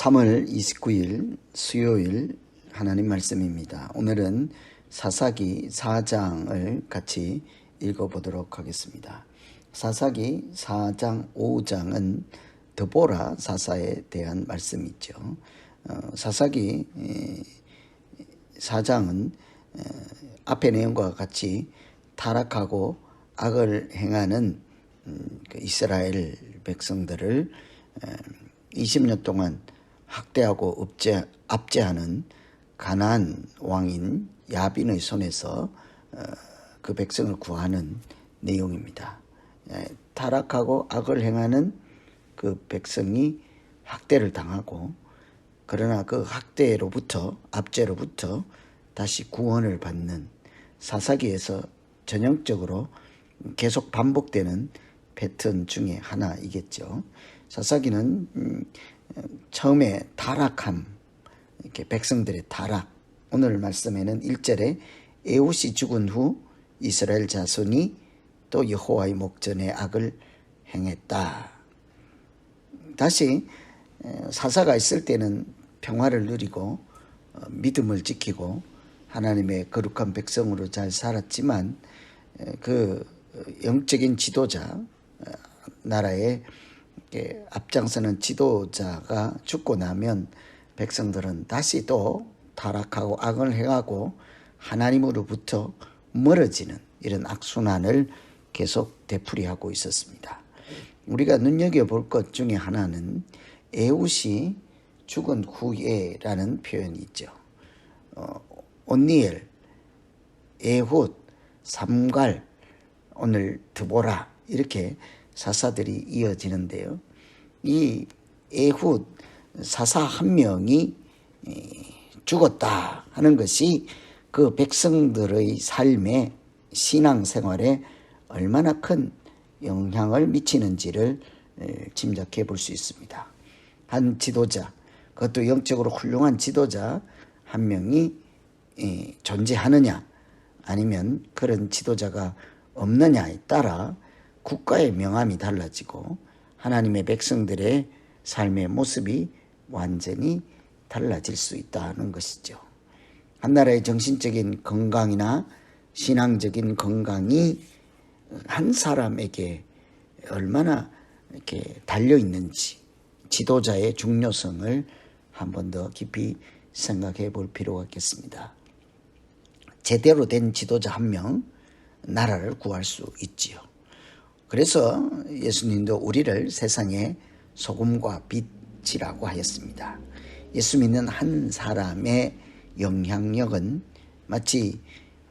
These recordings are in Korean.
3월 29일 수요일 하나님 말씀입니다. 오늘은 사사기 4장을 같이 읽어보도록 하겠습니다. 사사기 4장 5장은 드보라 사사에 대한 말씀이죠. 사사기 4장은 앞의 내용과 같이 타락하고 악을 행하는 이스라엘 백성들을 20년 동안 학대하고 압제하는 가나안 왕인 야빈의 손에서 그 백성을 구하는 내용입니다. 타락하고 악을 행하는 그 백성이 학대를 당하고, 그러나 그 학대로부터, 압제로부터 다시 구원을 받는, 사사기에서 전형적으로 계속 반복되는 패턴 중에 하나이겠죠. 사사기는 처음에 타락함, 이렇게 백성들의 타락. 오늘 말씀에는 1절에 에훗이 죽은 후 이스라엘 자손이 또 여호와의 목전에 악을 행했다. 다시 사사가 있을 때는 평화를 누리고 믿음을 지키고 하나님의 거룩한 백성으로 잘 살았지만, 그 영적인 지도자, 나라의 앞장서는 지도자가 죽고 나면 백성들은 다시 또 타락하고 악을 행하고 하나님으로부터 멀어지는 이런 악순환을 계속 되풀이하고 있었습니다. 우리가 눈여겨볼 것 중에 하나는 에훗이 죽은 후에라는 표현이 있죠. 온니엘, 에훗, 삼갈, 오늘 드보라, 이렇게 사사들이 이어지는데요. 이 에훗 사사 한 명이 죽었다 하는 것이 그 백성들의 삶에, 신앙생활에 얼마나 큰 영향을 미치는지를 짐작해 볼 수 있습니다. 한 지도자, 그것도 영적으로 훌륭한 지도자 한 명이 존재하느냐 아니면 그런 지도자가 없느냐에 따라 국가의 명암이 달라지고 하나님의 백성들의 삶의 모습이 완전히 달라질 수 있다는 것이죠. 한 나라의 정신적인 건강이나 신앙적인 건강이 한 사람에게 얼마나 이렇게 달려 있는지, 지도자의 중요성을 한 번 더 깊이 생각해 볼 필요가 있겠습니다. 제대로 된 지도자 한 명, 나라를 구할 수 있지요. 그래서 예수님도 우리를 세상의 소금과 빛이라고 하였습니다. 예수 믿는 한 사람의 영향력은 마치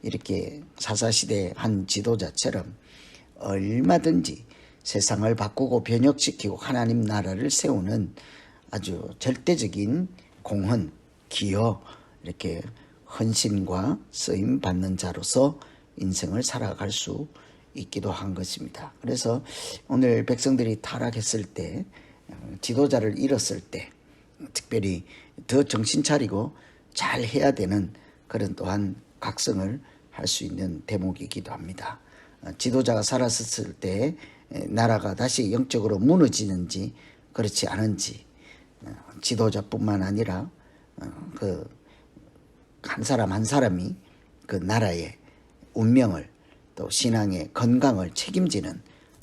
이렇게 사사시대의 한 지도자처럼 얼마든지 세상을 바꾸고 변혁시키고 하나님 나라를 세우는 아주 절대적인 공헌, 기여, 이렇게 헌신과 쓰임 받는 자로서 인생을 살아갈 수 있기도 한 것입니다. 그래서 오늘 백성들이 타락했을 때, 지도자를 잃었을 때 특별히 더 정신 차리고 잘 해야 되는 그런 또한 각성을 할 수 있는 대목이기도 합니다. 지도자가 살았을 때 나라가 다시 영적으로 무너지는지 그렇지 않은지, 지도자뿐만 아니라 그 한 사람 한 사람이 그 나라의 운명을, 또 신앙의 건강을 책임지는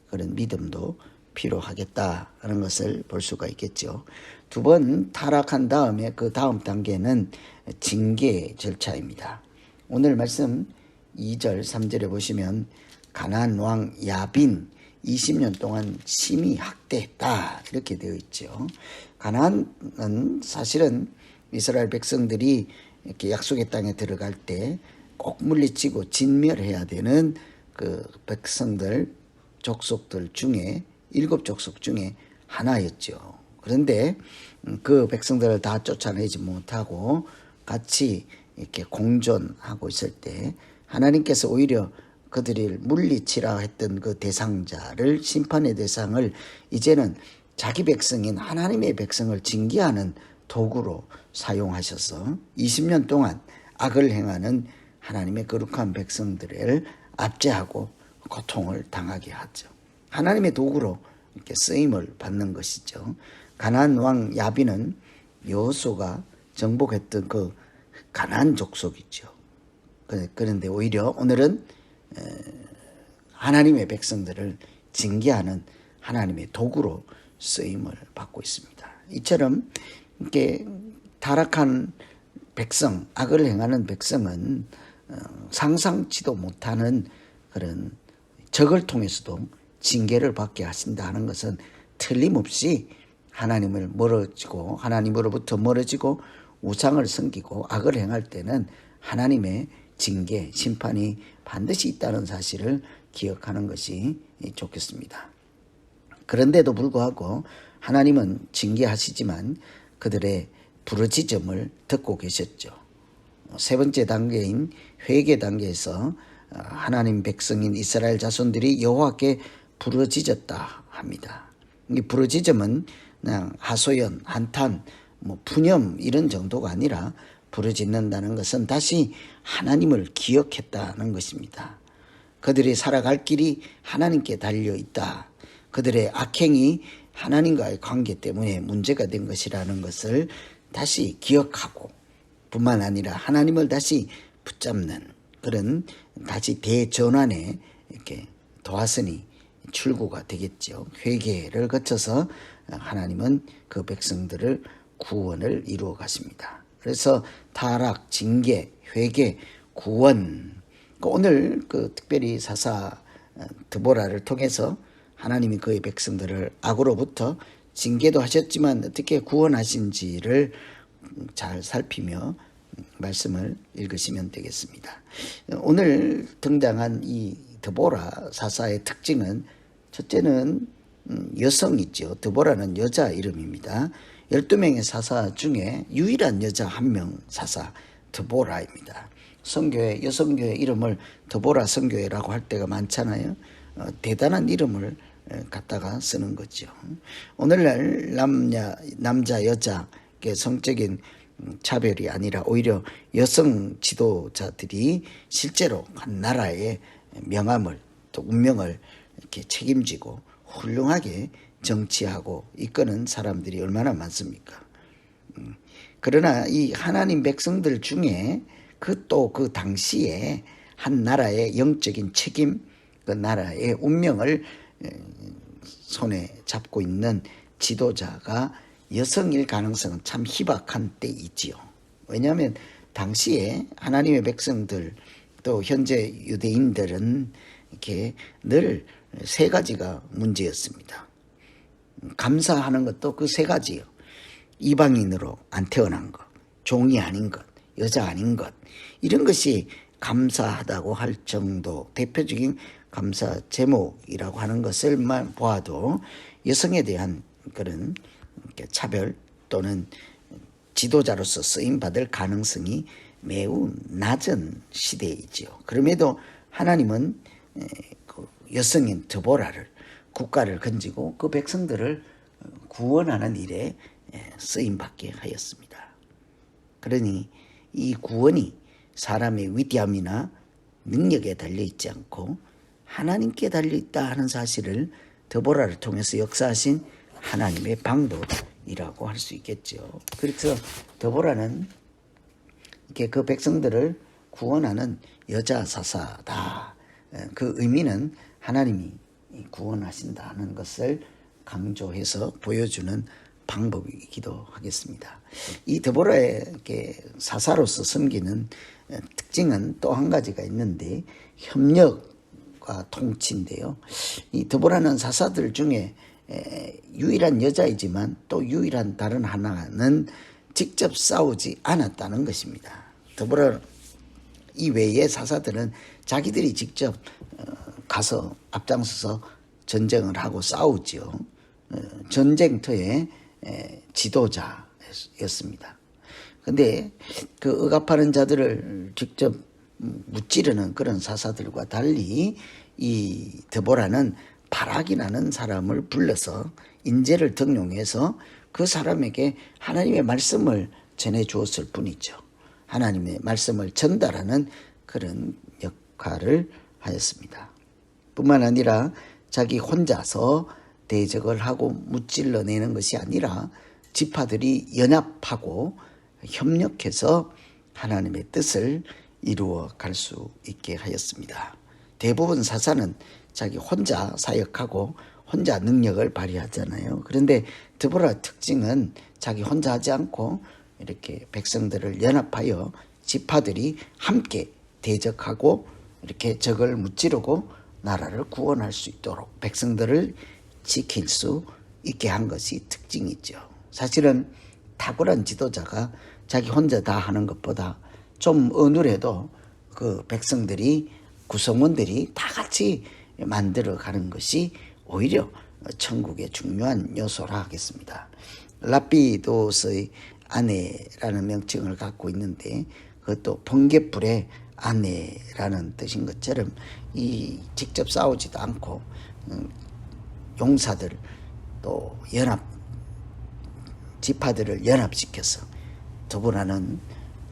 그런 믿음도 필요하겠다는 것을 볼 수가 있겠죠. 두 번 타락한 다음에 그 다음 단계는 징계 절차입니다. 오늘 말씀 2절 3절에 보시면 가나안 왕 야빈 20년 동안 심히 학대했다 이렇게 되어 있죠. 가나안은 사실은 이스라엘 백성들이 이렇게 약속의 땅에 들어갈 때 꼭 물리치고 진멸해야 되는 그 백성들, 족속들 중에 7족속 중에 하나였죠. 그런데 그 백성들을 다 쫓아내지 못하고 같이 이렇게 공존하고 있을 때 하나님께서 오히려 그들을 물리치라 했던 그 대상자를, 심판의 대상을 이제는 자기 백성인 하나님의 백성을 징계하는 도구로 사용하셔서 20년 동안 악을 행하는 하나님의 거룩한 백성들을 압제하고 고통을 당하게 하죠. 하나님의 도구로 이렇게 쓰임을 받는 것이죠. 가나안 왕 야빈은 여호수아가 정복했던 그 가나안 족속이죠. 그런데 오히려 오늘은 하나님의 백성들을 징계하는 하나님의 도구로 쓰임을 받고 있습니다. 이처럼 이렇게 타락한 백성, 악을 행하는 백성은 상상치도 못하는 그런 적을 통해서도 징계를 받게 하신다 하는 것은 틀림없이 하나님으로부터 멀어지고 우상을 섬기고 악을 행할 때는 하나님의 징계, 심판이 반드시 있다는 사실을 기억하는 것이 좋겠습니다. 그런데도 불구하고 하나님은 징계하시지만 그들의 부르짖음을 듣고 계셨죠. 세 번째 단계인 회개 단계에서 하나님 백성인 이스라엘 자손들이 여호와께 부르짖었다 합니다. 이 부르짖음은 그냥 하소연, 한탄, 푸념 이런 정도가 아니라 부르짖는다는 것은 다시 하나님을 기억했다는 것입니다. 그들이 살아갈 길이 하나님께 달려 있다. 그들의 악행이 하나님과의 관계 때문에 문제가 된 것이라는 것을 다시 기억하고 뿐만 아니라 하나님을 다시 붙잡는 그런 다시 대전환에 이렇게 도화선이 출구가 되겠죠. 회개를 거쳐서 하나님은 그 백성들을 구원을 이루어 가십니다. 그래서 타락, 징계, 회개, 구원. 오늘 특별히 사사 드보라를 통해서 하나님이 그의 백성들을 악으로부터 징계도 하셨지만 어떻게 구원하신지를 잘 살피며 말씀을 읽으시면 되겠습니다. 오늘 등장한 이 드보라 사사의 특징은 첫째는 여성이죠. 드보라는 여자 이름입니다. 12명의 사사 중에 유일한 여자 한 명 사사 드보라입니다. 선교회, 여성교회 이름을 드보라 선교회라고 할 때가 많잖아요. 대단한 이름을 갖다가 쓰는 거죠. 오늘날 남자 여자 성적인 차별이 아니라 오히려 여성 지도자들이 실제로 한 나라의 명함을 또 운명을 이렇게 책임지고 훌륭하게 정치하고 이끄는 사람들이 얼마나 많습니까? 그러나 이 하나님 백성들 중에 그 당시에 한 나라의 영적인 책임, 그 나라의 운명을 손에 잡고 있는 지도자가 여성일 가능성은 참 희박한 때이지요. 왜냐하면 당시에 하나님의 백성들 또 현재 유대인들은 이렇게 늘 세 가지가 문제였습니다. 감사하는 것도 그 세 가지요. 이방인으로 안 태어난 것, 종이 아닌 것, 여자 아닌 것, 이런 것이 감사하다고 할 정도 대표적인 감사 제목이라고 하는 것을만 보아도 여성에 대한 그런 차별 또는 지도자로서 쓰임받을 가능성이 매우 낮은 시대이지요. 그럼에도 하나님은 여성인 드보라를 국가를 건지고 그 백성들을 구원하는 일에 쓰임받게 하였습니다. 그러니 이 구원이 사람의 위대함이나 능력에 달려있지 않고 하나님께 달려있다 하는 사실을 드보라를 통해서 역사하신 하나님의 방법이라고 할 수 있겠죠. 그래서 드보라는 이렇게 그 백성들을 구원하는 여자 사사다. 그 의미는 하나님이 구원하신다는 것을 강조해서 보여주는 방법이기도 하겠습니다. 이 드보라의 사사로서 섬기는 특징은 또 한 가지가 있는데 협력과 통치인데요. 이 드보라는 사사들 중에 유일한 여자이지만 또 유일한 다른 하나는 직접 싸우지 않았다는 것입니다. 드보라 이외의 사사들은 자기들이 직접 가서 앞장서서 전쟁을 하고 싸우지요. 전쟁터의 지도자였습니다. 근데 그 억압하는 자들을 직접 무찌르는 그런 사사들과 달리 이 드보라는 바락이라는 사람을 불러서 인재를 등용해서 그 사람에게 하나님의 말씀을 전해 주었을 뿐이죠. 하나님의 말씀을 전달하는 그런 역할을 하였습니다. 뿐만 아니라 자기 혼자서 대적을 하고 무찔러내는 것이 아니라 지파들이 연합하고 협력해서 하나님의 뜻을 이루어 갈 수 있게 하였습니다. 대부분 사사는 자기 혼자 사역하고 혼자 능력을 발휘하잖아요. 그런데 드보라 특징은 자기 혼자 하지 않고 이렇게 백성들을 연합하여 지파들이 함께 대적하고 이렇게 적을 무찌르고 나라를 구원할 수 있도록 백성들을 지킬 수 있게 한 것이 특징이죠. 사실은 탁월한 지도자가 자기 혼자 다 하는 것보다 좀 어눌해도 그 백성들이 구성원들이 다 같이 만들어 가는 것이 오히려 천국의 중요한 요소라 하겠습니다. 라피도스의 아내라는 명칭을 갖고 있는데 그것도 번갯불의 아내라는 뜻인 것처럼 이 직접 싸우지도 않고 용사들 또 지파들을 연합시켜서 더불어는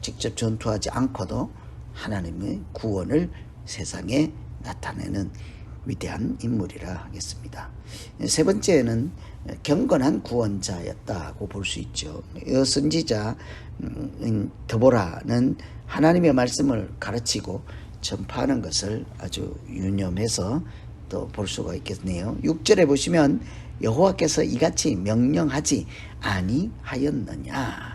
직접 전투하지 않고도 하나님의 구원을 세상에 나타내는 위대한 인물이라 하겠습니다. 세 번째는 경건한 구원자였다고 볼 수 있죠. 선지자 드보라는 하나님의 말씀을 가르치고 전파하는 것을 아주 유념해서 또 볼 수가 있겠네요. 6절에 보시면 여호와께서 이같이 명령하지 아니하였느냐.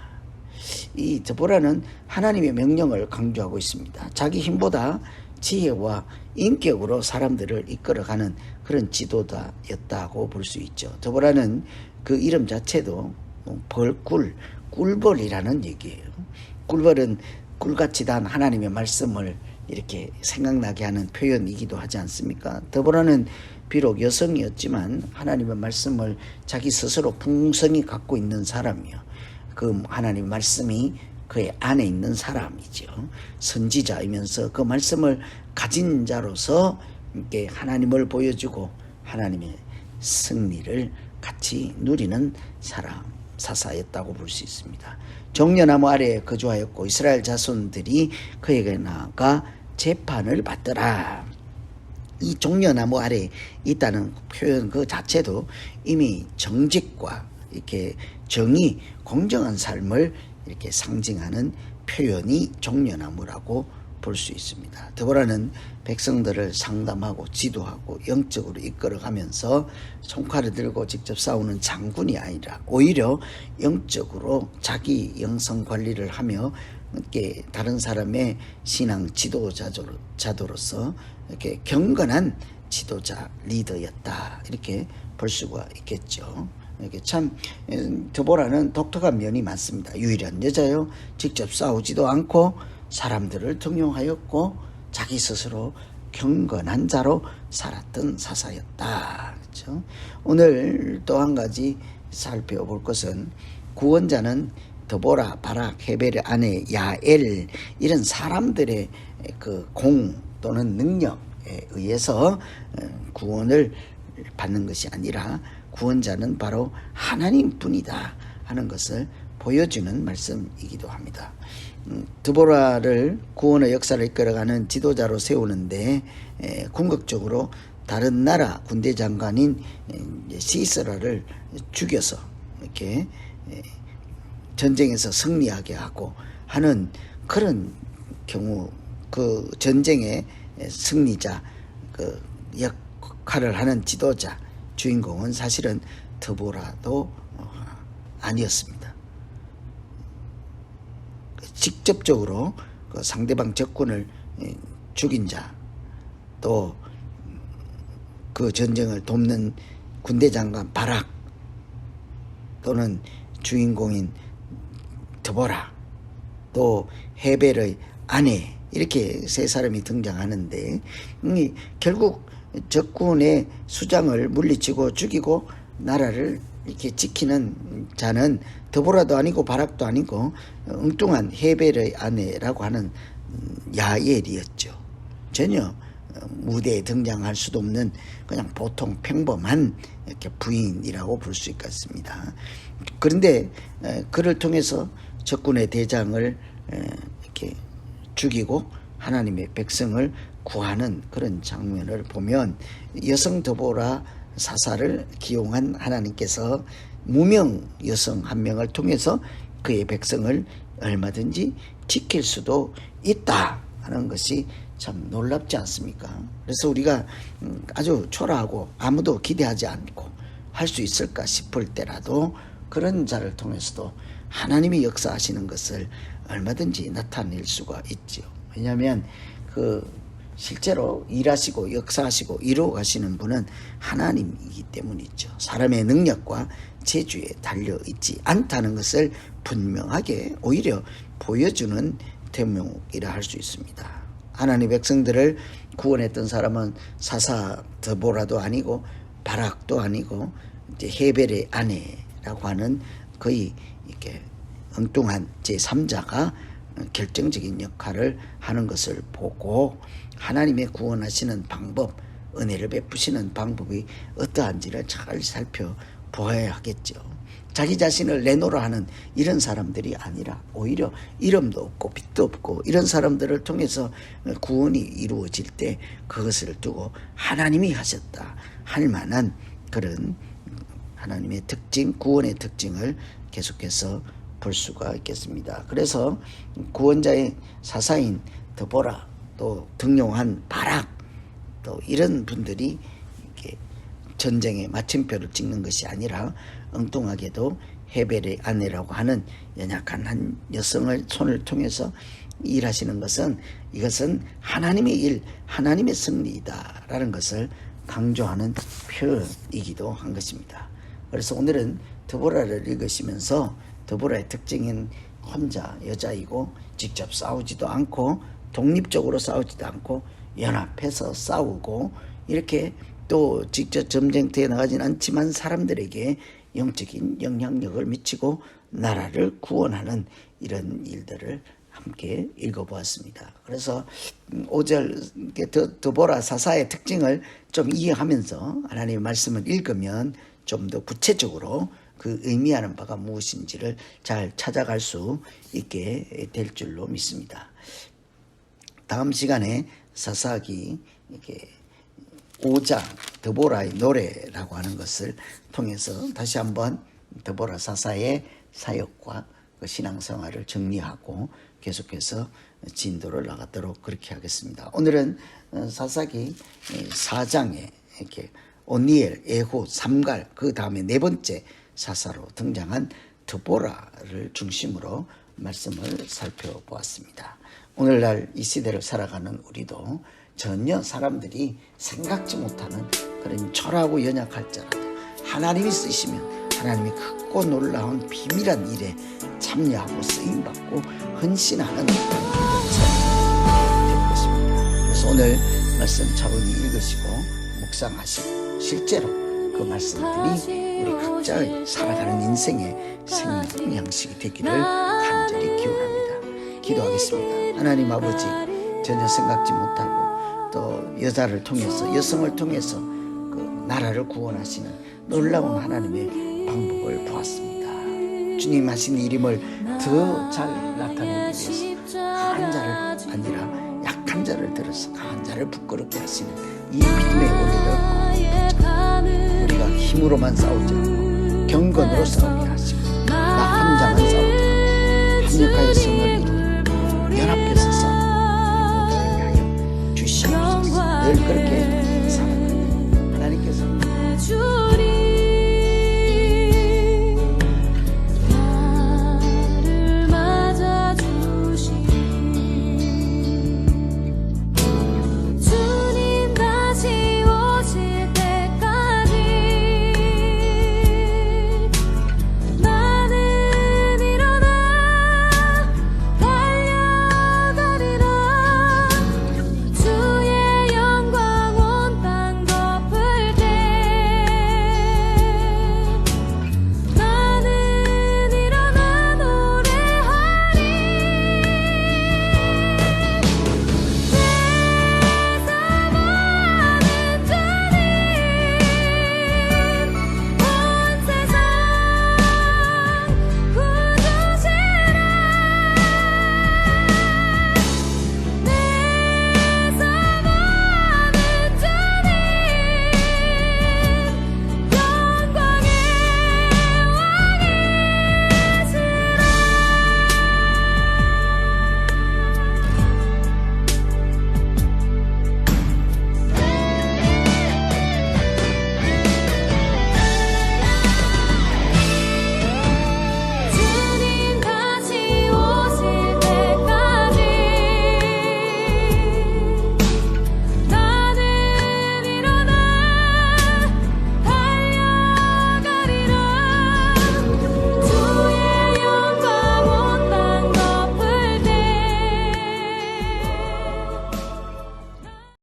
이 드보라는 하나님의 명령을 강조하고 있습니다. 자기 힘보다 지혜와 인격으로 사람들을 이끌어가는 그런 지도자였다고 볼 수 있죠. 드보라는 그 이름 자체도 꿀벌이라는 얘기예요. 꿀벌은 꿀같이 단 하나님의 말씀을 이렇게 생각나게 하는 표현이기도 하지 않습니까? 드보라는 비록 여성이었지만 하나님의 말씀을 자기 스스로 풍성히 갖고 있는 사람이요. 그 하나님의 말씀이 그의 안에 있는 사람이죠. 선지자이면서 그 말씀을 가진 자로서 이렇게 하나님을 보여주고 하나님의 승리를 같이 누리는 사사였다고 볼 수 있습니다. 종려나무 아래에 거주하였고 이스라엘 자손들이 그에게 나아가 재판을 받더라. 이 종려나무 아래에 있다는 표현 그 자체도 이미 정직과 이렇게 정의, 공정한 삶을 이렇게 상징하는 표현이 종려나무라고 볼 수 있습니다. 드보라는 백성들을 상담하고 지도하고 영적으로 이끌어가면서 총칼을 들고 직접 싸우는 장군이 아니라 오히려 영적으로 자기 영성 관리를 하며 이렇게 다른 사람의 신앙 지도자로서 이렇게 경건한 지도자 리더였다 이렇게 볼 수가 있겠죠. 이게 참 드보라는 독특한 면이 많습니다. 유일한 여자요. 직접 싸우지도 않고 사람들을 등용하였고 자기 스스로 경건한 자로 살았던 사사였다. 그렇죠? 오늘 또 한 가지 살펴볼 것은 구원자는 드보라, 바락, 헤벨의 아내 야엘 이런 사람들의 그 공 또는 능력에 의해서 구원을 받는 것이 아니라 구원자는 바로 하나님뿐이다 하는 것을 보여주는 말씀이기도 합니다. 드보라를 구원의 역사를 이끌어가는 지도자로 세우는데 궁극적으로 다른 나라 군대 장관인 시스라를 죽여서 이렇게 전쟁에서 승리하게 하고 하는 그런 경우 그 전쟁의 승리자 그 역할을 하는 지도자 주인공은 사실은 드보라도 아니었습니다. 직접적으로 그 상대방 적군을 죽인 자, 또 그 전쟁을 돕는 군대 장관 바락, 또는 주인공인 드보라, 또 헤벨의 아내 이렇게 세 사람이 등장하는데 결국 적군의 수장을 물리치고 죽이고 나라를 이렇게 지키는 자는 드보라도 아니고 바락도 아니고 엉뚱한 헤벨의 아내라고 하는 야엘이었죠. 전혀 무대에 등장할 수도 없는 그냥 보통 평범한 이렇게 부인이라고 볼 수 있겠습니다. 그런데 그를 통해서 적군의 대장을 이렇게 죽이고 하나님의 백성을 구하는 그런 장면을 보면 여성 드보라 사사를 기용한 하나님께서 무명 여성 한 명을 통해서 그의 백성을 얼마든지 지킬 수도 있다 하는 것이 참 놀랍지 않습니까? 그래서 우리가 아주 초라하고 아무도 기대하지 않고 할 수 있을까 싶을 때라도 그런 자를 통해서도 하나님이 역사하시는 것을 얼마든지 나타낼 수가 있죠. 왜냐하면 실제로 일하시고 역사하시고 이루어 가시는 분은 하나님이기 때문이죠. 사람의 능력과 재주에 달려 있지 않다는 것을 분명하게 오히려 보여주는 대목이라 할 수 있습니다. 하나님의 백성들을 구원했던 사람은 사사 드보라도 아니고 바락도 아니고 이제 헤벨의 아내라고 하는 거의 이렇게 엉뚱한 제3자가 결정적인 역할을 하는 것을 보고 하나님의 구원하시는 방법, 은혜를 베푸시는 방법이 어떠한지를 잘 살펴보아야 하겠죠. 자기 자신을 내놓으라 하는 이런 사람들이 아니라 오히려 이름도 없고 빛도 없고 이런 사람들을 통해서 구원이 이루어질 때 그것을 두고 하나님이 하셨다 할 만한 그런 하나님의 특징, 구원의 특징을 계속해서 볼 수가 있겠습니다. 그래서 구원자의 사사인 드보라, 또 등용한 바락, 또 이런 분들이 이렇게 전쟁의 마침표를 찍는 것이 아니라 엉뚱하게도 헤벨의 아내라고 하는 연약한 한 여성을 손을 통해서 일하시는 것은 이것은 하나님의 일, 하나님의 승리이다라는 것을 강조하는 표현이기도 한 것입니다. 그래서 오늘은 드보라를 읽으시면서 드보라의 특징인 혼자 여자이고 직접 싸우지도 않고 독립적으로 싸우지도 않고 연합해서 싸우고 이렇게 또 직접 전쟁터에 나가진 않지만 사람들에게 영적인 영향력을 미치고 나라를 구원하는 이런 일들을 함께 읽어보았습니다. 그래서 5절 드보라 사사의 특징을 좀 이해하면서 하나님의 말씀을 읽으면 좀 더 구체적으로 그 의미하는 바가 무엇인지를 잘 찾아갈 수 있게 될 줄로 믿습니다. 다음 시간에 사사기 이렇게 5장 드보라의 노래라고 하는 것을 통해서 다시 한번 드보라 사사의 사역과 그 신앙생활을 정리하고 계속해서 진도를 나가도록 그렇게 하겠습니다. 오늘은 사사기 4장에 이렇게 오니엘, 에훗, 삼갈, 그 다음에 네 번째 사사로 등장한 드보라를 중심으로 말씀을 살펴보았습니다. 오늘날 이 시대를 살아가는 우리도 전혀 사람들이 생각지 못하는 그런 초라하고 연약할지라도 하나님이 쓰시면 하나님이 크고 놀라운 비밀한 일에 참여하고 쓰임받고 헌신하는 그런 삶이 될 것입니다. 그래서 오늘 말씀 차분히 읽으시고 묵상하시고 실제로 그 말씀들이 우리 각자의 살아가는 인생의 생명 양식이 되기를 간절히 기원합니다. 기도하겠습니다. 하나님 아버지, 전혀 생각지 못하고 또 여자를 통해서 여성을 통해서 그 나라를 구원하시는 놀라운 하나님의 방법을 보았습니다. 주님 하신 이름을 더 잘 나타내기 위해서 강한 자를 아니라 약한 자를 들어서 강한 자를 부끄럽게 하시는 이 믿음의 원리를 꼭 우리가 힘으로만 싸우지 않고 경건으로 싸우게 하시고 나 혼자만 싸우지 않고 합력하여 성을 이루고 연합해서 싸우고 모두를 위하여 주시옵소서. 늘 그렇게